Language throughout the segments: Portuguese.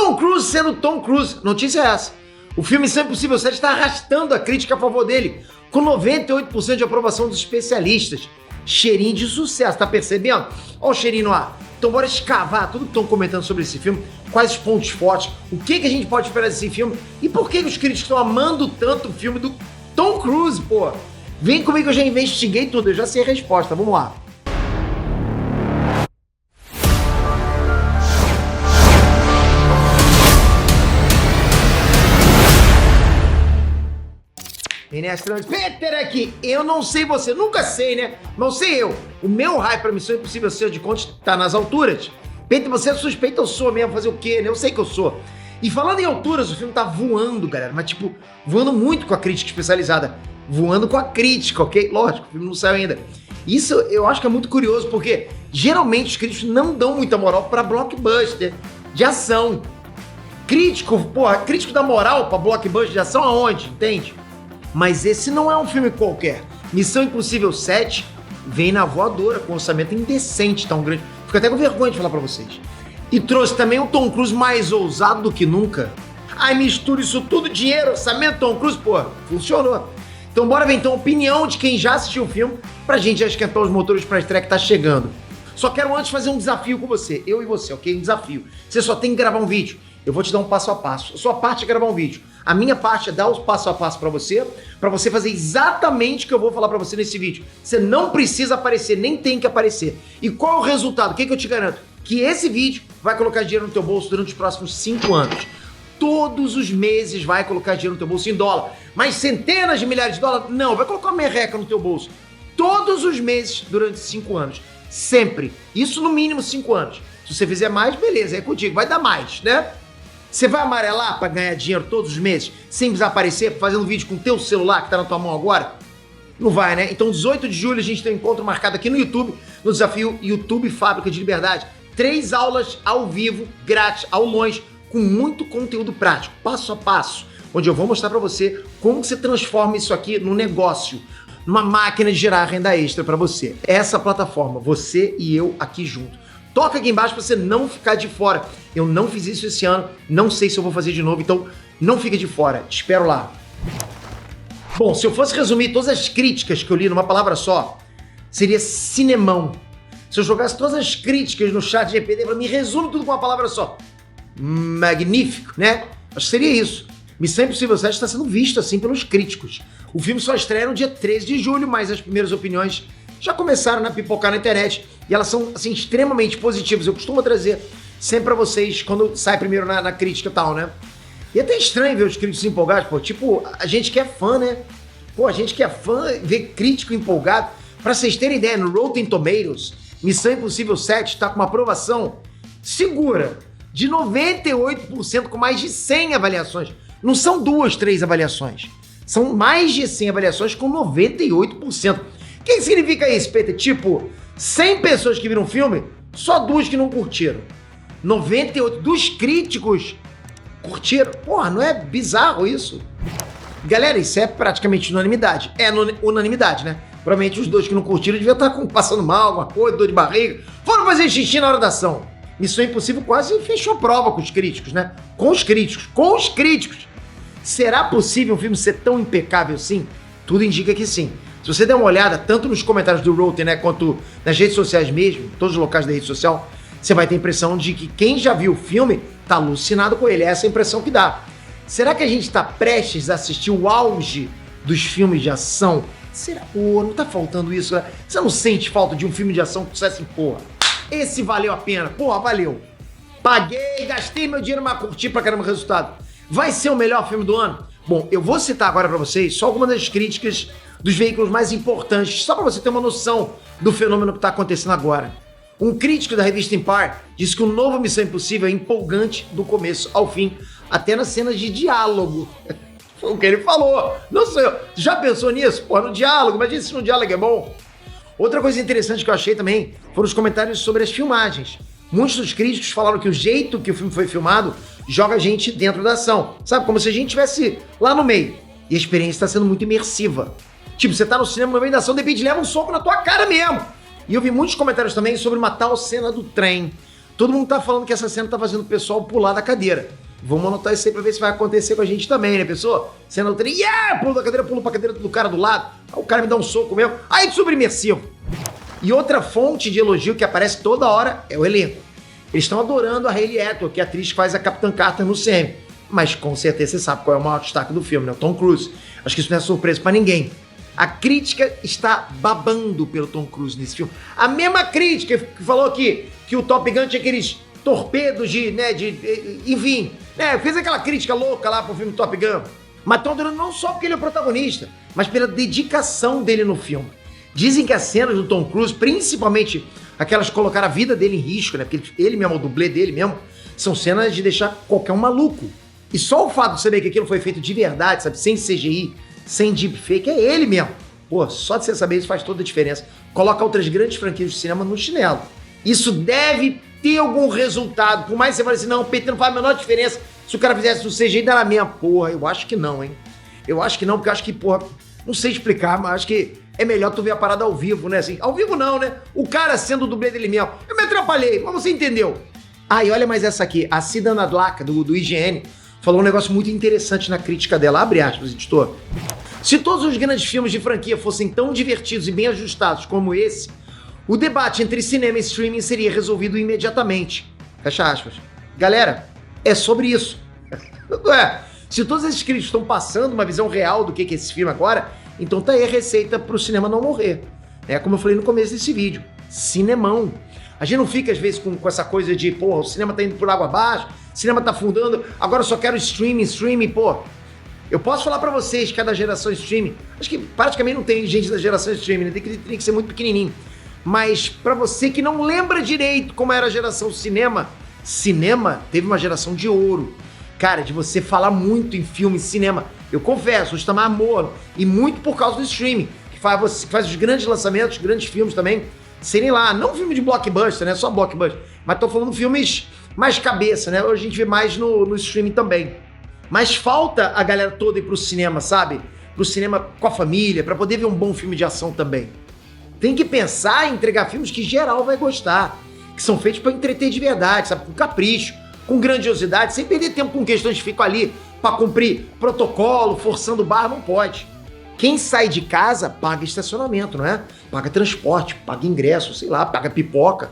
Tom Cruise sendo Tom Cruise. Notícia é essa. O filme Missão Impossível 7 está arrastando a crítica a favor dele, com 98% de aprovação dos especialistas. Cheirinho de sucesso, tá percebendo? Olha o cheirinho no ar. Então bora escavar tudo que estão comentando sobre esse filme, quais os pontos fortes, o que a gente pode esperar desse filme e por que os críticos estão amando tanto o filme do Tom Cruise, pô. Vem comigo que eu já investiguei tudo, eu já sei a resposta, vamos lá. Inestranhos, Peter aqui, eu não sei você, nunca sei, né? Não sei eu. O meu hype pra Missão Impossível Ser de Contas tá nas alturas. Peter, você é suspeito, eu sou mesmo, fazer o quê, né? Eu sei que eu sou. E falando em alturas, o filme tá voando, galera, mas tipo, voando muito com a crítica especializada. Voando com a crítica, ok? Lógico, o filme não saiu ainda. Isso eu acho que é muito curioso, porque geralmente os críticos não dão muita moral pra blockbuster de ação. Crítico, porra, crítico dá moral pra blockbuster de ação aonde, entende? Mas esse não é um filme qualquer. Missão Impossível 7 vem na voadora, com um orçamento indecente tão grande. Fico até com vergonha de falar pra vocês. E trouxe também um Tom Cruise mais ousado do que nunca. Aí mistura isso tudo, dinheiro, orçamento, Tom Cruise, pô, funcionou. Então bora ver então a opinião de quem já assistiu o filme, pra gente já esquentar os motores pra estreia que tá chegando. Só quero antes fazer um desafio com você, eu e você, ok? Um desafio. Você só tem que gravar um vídeo. Eu vou te dar um passo a passo. A sua parte é gravar um vídeo. A minha parte é dar os passo a passo pra você fazer exatamente o que eu vou falar pra você nesse vídeo. Você não precisa aparecer, nem tem que aparecer. E qual é o resultado? O que eu te garanto? Que esse vídeo vai colocar dinheiro no teu bolso durante os próximos 5 anos. Todos os meses vai colocar dinheiro no teu bolso em dólar. Mas centenas de milhares de dólares? Não, vai colocar uma merreca no teu bolso. Todos os meses durante 5 anos. Sempre. Isso no mínimo 5 anos. Se você fizer mais, beleza, é contigo. Vai dar mais, né? Você vai amarelar pra ganhar dinheiro todos os meses, sem desaparecer, fazendo vídeo com o teu celular que tá na tua mão agora? Não vai, né? Então, 18 de julho, a gente tem um encontro marcado aqui no YouTube, no desafio YouTube Fábrica de Liberdade. 3 aulas ao vivo, grátis, aulões, com muito conteúdo prático, passo a passo, onde eu vou mostrar pra você como você transforma isso aqui num negócio, numa máquina de gerar renda extra pra você. Essa plataforma, você e eu aqui junto. Toca aqui embaixo pra você não ficar de fora. Eu não fiz isso esse ano, não sei se eu vou fazer de novo, então não fica de fora, te espero lá. Bom, se eu fosse resumir todas as críticas que eu li numa palavra só, seria cinemão. Se eu jogasse todas as críticas no chat GPT, me resume tudo com uma palavra só. Magnífico, né? Acho que seria isso. Missão Impossível 7 está sendo visto assim pelos críticos. O filme só estreia no dia 13 de julho, mas as primeiras opiniões já começaram a pipocar na internet e elas são assim extremamente positivas. Eu costumo trazer sempre pra vocês quando sai primeiro na crítica e tal, né? E é até estranho ver os críticos empolgados, pô. Tipo, a gente que é fã, né? Pô, a gente que é fã, ver crítico empolgado. Pra vocês terem ideia, no Rotten Tomatoes, Missão Impossível 7 tá com uma aprovação segura de 98%, com mais de 100 avaliações. Não são 2, 3 avaliações. São mais de 100 avaliações com 98%. O que significa isso, Peter? Tipo, 100 pessoas que viram o filme, só 2 que não curtiram. 98 dos críticos curtiram. Porra, não é bizarro isso? Galera, isso é praticamente unanimidade. É unanimidade, né? Provavelmente os 2 que não curtiram deviam estar passando mal, alguma coisa, dor de barriga. Foram fazer xixi na hora da ação. Missão Impossível quase fechou a prova com os críticos, né? Com os críticos. Será possível um filme ser tão impecável assim? Tudo indica que sim. Se você der uma olhada, tanto nos comentários do Rotten, né, quanto nas redes sociais mesmo, todos os locais da rede social, você vai ter a impressão de que quem já viu o filme tá alucinado com ele. É essa a impressão que dá. Será que a gente tá prestes a assistir o auge dos filmes de ação? Será? Pô, não tá faltando isso, né? Você não sente falta de um filme de ação que você assim, porra, esse valeu a pena, porra, valeu. Paguei, gastei meu dinheiro, mas curti pra caramba o resultado. Vai ser o melhor filme do ano? Bom, eu vou citar agora pra vocês só algumas das críticas dos veículos mais importantes, só pra você ter uma noção do fenômeno que tá acontecendo agora. Um crítico da revista Empire disse que o novo Missão Impossível é empolgante do começo ao fim, até nas cenas de diálogo. Foi o que ele falou. Não sei, já pensou nisso? Pô, no diálogo, imagina se no diálogo é bom. Outra coisa interessante que eu achei também foram os comentários sobre as filmagens. Muitos dos críticos falaram que o jeito que o filme foi filmado joga a gente dentro da ação. Sabe, como se a gente estivesse lá no meio. E a experiência está sendo muito imersiva. Tipo, você tá no cinema, no meio da ação, de repente leva um soco na tua cara mesmo. E eu vi muitos comentários também sobre uma tal cena do trem. Todo mundo tá falando que essa cena tá fazendo o pessoal pular da cadeira. Vamos anotar isso aí pra ver se vai acontecer com a gente também, né, pessoal? Cena do trem, pulo da cadeira, pulo pra cadeira do cara do lado. Aí o cara me dá um soco mesmo. Aí, super imersivo. E outra fonte de elogio que aparece toda hora é o elenco. Eles estão adorando a Hayley Atwell, que é a atriz que faz a Capitã Carter no CM. Mas com certeza você sabe qual é o maior destaque do filme, né? O Tom Cruise. Acho que isso não é surpresa pra ninguém. A crítica está babando pelo Tom Cruise nesse filme. A mesma crítica que falou que o Top Gun tinha aqueles torpedos enfim, né? Fez aquela crítica louca lá pro filme Top Gun. Mas estão adorando não só porque ele é o protagonista, mas pela dedicação dele no filme. Dizem que as cenas do Tom Cruise, principalmente aquelas que colocaram a vida dele em risco, né? Porque ele mesmo, o dublê dele mesmo, são cenas de deixar qualquer um maluco. E só o fato de saber que aquilo foi feito de verdade, sabe? Sem CGI, sem deepfake, é ele mesmo. Pô, só de você saber isso faz toda a diferença. Coloca outras grandes franquias de cinema no chinelo. Isso deve ter algum resultado. Por mais que você fale assim, não, o PT não faz a menor diferença. Se o cara fizesse no CGI, dá na mesma. Porra, eu acho que não, hein? Eu acho que não, porque eu acho que, porra, não sei explicar, mas acho que é melhor tu ver a parada ao vivo, né? Assim, ao vivo não, né? O cara sendo o dublê dele mesmo. Eu me atrapalhei, mas você entendeu. Ah, e olha mais essa aqui. A Cida Nadlaka, do IGN, falou um negócio muito interessante na crítica dela. Abre aspas, editor. Se todos os grandes filmes de franquia fossem tão divertidos e bem ajustados como esse, o debate entre cinema e streaming seria resolvido imediatamente. Fecha aspas. Galera, é sobre isso. Se todos esses críticos estão passando uma visão real do que é esse filme agora, então tá aí a receita pro cinema não morrer. É como eu falei no começo desse vídeo. Cinemão. A gente não fica, às vezes, com essa coisa de, pô, o cinema tá indo por água abaixo, o cinema tá afundando, agora eu só quero streaming, pô. Eu posso falar pra vocês que cada geração streaming, acho que praticamente não tem gente da geração streaming, né? Tem que ser muito pequenininho. Mas pra você que não lembra direito como era a geração cinema teve uma geração de ouro. Cara, de você falar muito em filme, cinema. Eu confesso, hoje tá mais amor. E muito por causa do streaming, que faz os grandes lançamentos, grandes filmes também, serem lá. Não filme de blockbuster, né? Só blockbuster. Mas tô falando filmes mais cabeça, né? Hoje a gente vê mais no streaming também. Mas falta a galera toda ir pro cinema, sabe? Pro cinema com a família, pra poder ver um bom filme de ação também. Tem que pensar em entregar filmes que geral vai gostar, que são feitos pra entreter de verdade, sabe? Com capricho, com grandiosidade, sem perder tempo com questões que ficam ali pra cumprir protocolo, forçando barra, não pode. Quem sai de casa paga estacionamento, não é? Paga transporte, paga ingresso, sei lá, paga pipoca.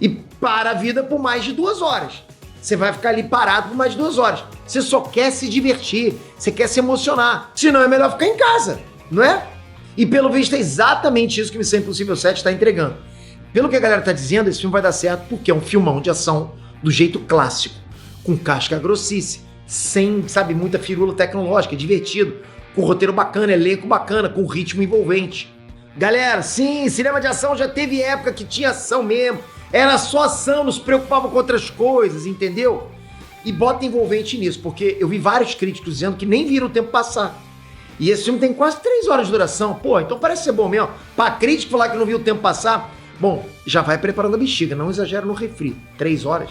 E para a vida por mais de 2 horas. Você vai ficar ali parado por mais de 2 horas. Você só quer se divertir, você quer se emocionar. Senão é melhor ficar em casa, não é? E pelo visto é exatamente isso que Missão Impossível 7 está entregando. Pelo que a galera tá dizendo, esse filme vai dar certo porque é um filmão de ação do jeito clássico, com casca grossice, sem, sabe, muita firula tecnológica, divertido, com roteiro bacana, elenco bacana, com ritmo envolvente. Galera, sim, cinema de ação já teve época que tinha ação mesmo, era só ação, não se preocupava com outras coisas, entendeu? E bota envolvente nisso, porque eu vi vários críticos dizendo que nem viram o tempo passar. E esse filme tem quase 3 horas de duração, pô, então parece ser bom mesmo. Pra crítico falar que não viu o tempo passar, bom, já vai preparando a bexiga, não exagera no refri. 3 horas.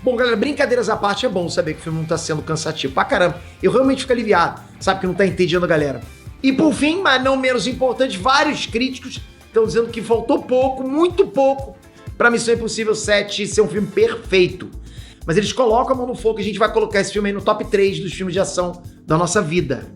Bom, galera, brincadeiras à parte, é bom saber que o filme não tá sendo cansativo pra caramba. Eu realmente fico aliviado, sabe, que não tá entediando a galera. E por fim, mas não menos importante, vários críticos estão dizendo que faltou pouco, muito pouco, pra Missão Impossível 7 ser um filme perfeito. Mas eles colocam a mão no fogo e a gente vai colocar esse filme aí no top 3 dos filmes de ação da nossa vida.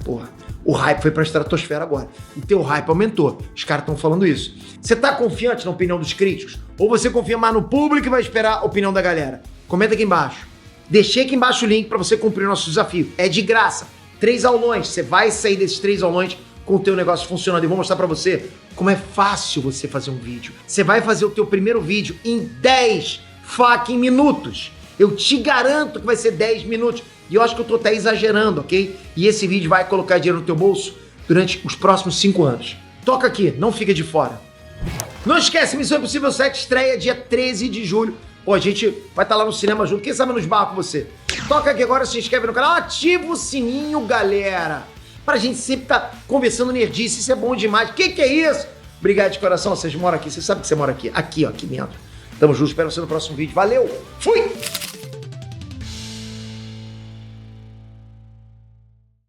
Porra, o hype foi pra estratosfera agora. O teu hype aumentou. Os caras estão falando isso. Você tá confiante na opinião dos críticos? Ou você confia mais no público e vai esperar a opinião da galera? Comenta aqui embaixo. Deixei aqui embaixo o link pra você cumprir o nosso desafio. É de graça. 3 aulões. Você vai sair desses 3 aulões com o teu negócio funcionando. E vou mostrar pra você como é fácil você fazer um vídeo. Você vai fazer o teu primeiro vídeo em 10 fucking minutos. Eu te garanto que vai ser 10 minutos. E eu acho que eu tô até exagerando, ok? E esse vídeo vai colocar dinheiro no teu bolso durante os próximos 5 anos. Toca aqui, não fica de fora. Não esquece, Missão Impossível 7 estreia dia 13 de julho. Pô, a gente vai estar lá no cinema junto, quem sabe nos barcos com você. Toca aqui agora, se inscreve no canal, ativa o sininho, galera. Pra gente sempre estar conversando nerdice, isso é bom demais. Que é isso? Obrigado de coração, vocês moram aqui, você sabe que você mora aqui. Aqui, ó, aqui dentro. Tamo junto, espero você no próximo vídeo. Valeu, fui!